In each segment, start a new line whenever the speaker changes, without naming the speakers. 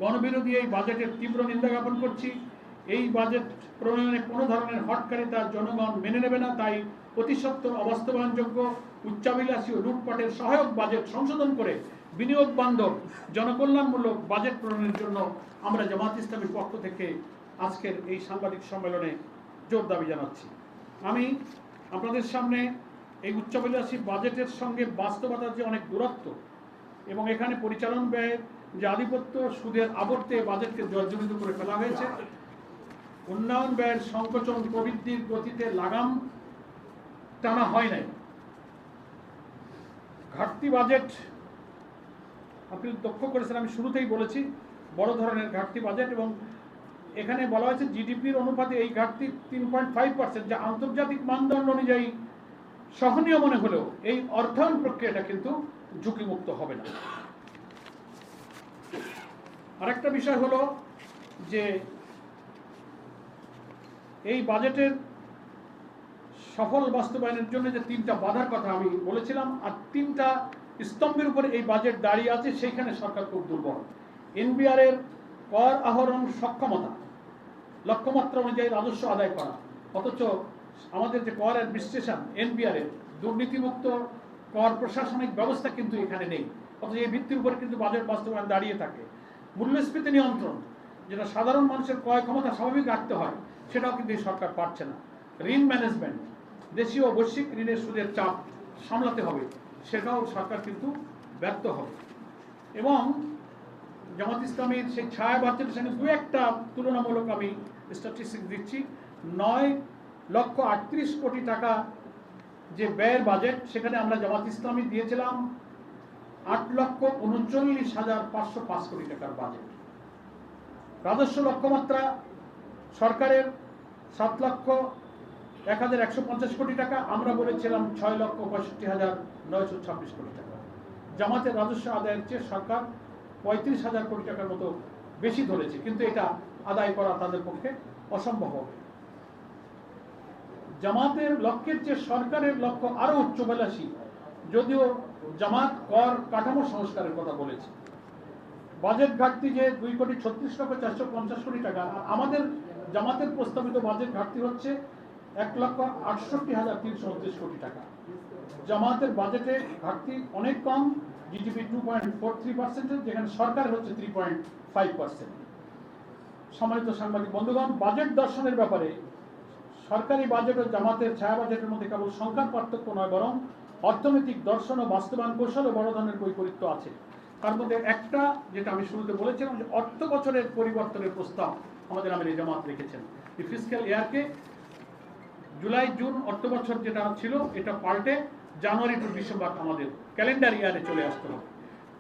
গণবিরোধী এই বাজেটের তীব্র নিন্দা জ্ঞাপন করছি। এই বাজেট প্রণয়নে কোনো ধরনের হটকারিতা জনগণ মেনে নেবে না। তাই অতি সত্বর অবাস্তবায়নযোগ্য, উচ্চাভিলাষী ও লুটপাটের সহায়ক বাজেট সংশোধন করে বিনিয়োগ বান্ধব জনকল্যাণমূলক বাজেট প্রণয়নের জন্য আমরা জামাত ইসলামীর পক্ষ থেকে আজকের এই সাংবাদিক সম্মেলনে জোর দাবি জানাচ্ছি। আমি আপনাদের সামনে এই উচ্চাভিলাষী বাজেটের সঙ্গে বাস্তবতার যে অনেক দূরত্ব এবং এখানে পরিচালন ব্যয়ের যে আধিপত্য, সুদের আবর্তে বাজেটকে জর্জরিত করে ফেলা হয়েছে, উন্নয়ন ব্যয়ের সংকোচন প্রবৃদ্ধির গতিতে লাগাম টানা হয় নাই। ঘাটতি বাজেট আপনি লক্ষ্য করেছেন, আমি শুরুতেই বলেছি বড় ধরনের ঘাটতি বাজেট, এবং এখানে বলা হয়েছে জিডিপির অনুপাতে এই ঘাটতি 3.5%, যা আন্তর্জাতিক মানদণ্ড অনুযায়ী সহনীয় মনে হলেও এই অর্থায়ন প্রক্রিয়াটা কিন্তু ঝুঁকিমুক্ত হবে না। আরেকটা বিষয় হলো যে এই বাজেটের সফল বাস্তবায়নের জন্য যে 3টা বাধার কথা আমি বলেছিলাম, আর 3টা স্তম্ভের উপরে এই বাজেট দাঁড়িয়ে আছে, সেইখানে সরকার খুব দুর্বল। এনবিআর এর কর আহরণ সক্ষমতা, লক্ষ্যমাত্রা অনুযায়ী রাজস্ব আদায় করা, অথচ আমাদের যে কর অ্যাডমিনিস্ট্রেশন এনবিআর এর দুর্নীতিমুক্ত কর প্রশাসনিক ব্যবস্থা কিন্তু এখানে নেই, অথচ এই ভিত্তির উপরে কিন্তু বাজেট বাস্তবায়ন দাঁড়িয়ে থাকে। মূল্যস্ফীতি নিয়ন্ত্রণ, যেটা সাধারণ মানুষের ক্রয় ক্ষমতা স্বাভাবিক রাখতে হয়, সেটাও কিন্তু এই সরকার পারছে না। ঋণ ম্যানেজমেন্ট, দেশীয় ও বৈশ্বিক ঋণের সুদের চাপ সামলাতে হবে, সেটাও সরকার কিন্তু ব্যর্থ হবে। এবং জামাত ইসলামীর সেই ছায়া বাজেটের সঙ্গে দু একটা তুলনামূলক আমি স্ট্যাটিস্টিক্স দিচ্ছি। 9,38 কোটি টাকা যে ব্যয়ের বাজেট, সেখানে আমরা জামাত ইসলামী দিয়েছিলাম 8,39,505 কোটি টাকার বাজেট। রাজস্ব লক্ষ্যমাত্রা সরকারের 7,01,150 কোটি টাকা, আমরা বলেছিলাম 6,65,926 কোটি টাকা। জামাতের রাজস্ব আদায়ের চেয়ে সরকার 35,000 কোটি টাকার মতো বেশি ধরেছে, কিন্তু এটা আদায় করা তাদের পক্ষে অসম্ভব হবে। জামাতের লক্ষ্যের চেয়ে সরকারের লক্ষ্য আরো উচ্চাভিলাষী, যদিও জামাত কর কাঠামো সংস্কারের কথা বলেছে। বাজেট ঘাটতি যে 2,36,450 কোটি টাকা, আর আমাদের জামাতের প্রস্তাবিত বাজেট ঘাটতি হচ্ছে 1,68,329 কোটি টাকা। জামাতের বাজেটে ঘাটতি অনেক কম, জিডিপি 2.43%, যেখানে সরকার হচ্ছে 3.5%। সম্মানিত সাংবাদিক বন্ধুগণ, বাজেট দর্শনের ব্যাপারে সরকারি বাজেট ও জামাতের ছায়া বাজেটের মধ্যে কেবল সংখ্যার পার্থক্য নয়, বরং অর্থনৈতিক দর্শন ও বাস্তবায়ন কৌশলে বড় ধরনের বৈপরীত্য আছে। তার মধ্যে একটা, যেটা আমি শুরুতে বলেছিলাম, যে অর্থ বছরের পরিবর্তনের প্রস্তাব আমাদের আমির জামাত রেখেছেন। এই ফিসক্যাল ইয়ারকে জুলাই জুন অর্থ বছর যেটা ছিল, এটা পাল্টে জানুয়ারি টু ডিসেম্বর আমাদের ক্যালেন্ডার ইয়ারে চলে আসতে হবে।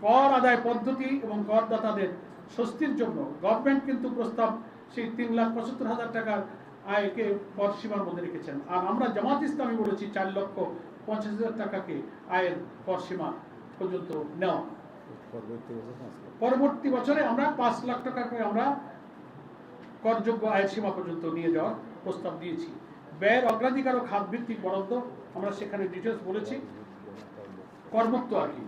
কর আদায় পদ্ধতি এবং করদাতাদের স্বস্তির জন্য গভর্নমেন্ট কিন্তু প্রস্তাব সেই 3,75,000 টাকার আয়কে কর সীমার মধ্যে রেখেছেন, আর আমরা জামাত ইসলামী বলেছি 4,50,000 টাকাকে আয়ের কর সীমা পর্যন্ত নেওয়া। পরবর্তী বছরে আমরা 5 লাখ টাকাকে আমরা করযোগ্য আয়ের সীমা পর্যন্ত নিয়ে যাওয়ার প্রস্তাব দিয়েছি। ব্যয়ের অগ্রাধিকার ও খাত ভিত্তিক বরাদ্দ, আমরা সেখানে ডিটেলস বলেছি। করমুক্ত আর কি,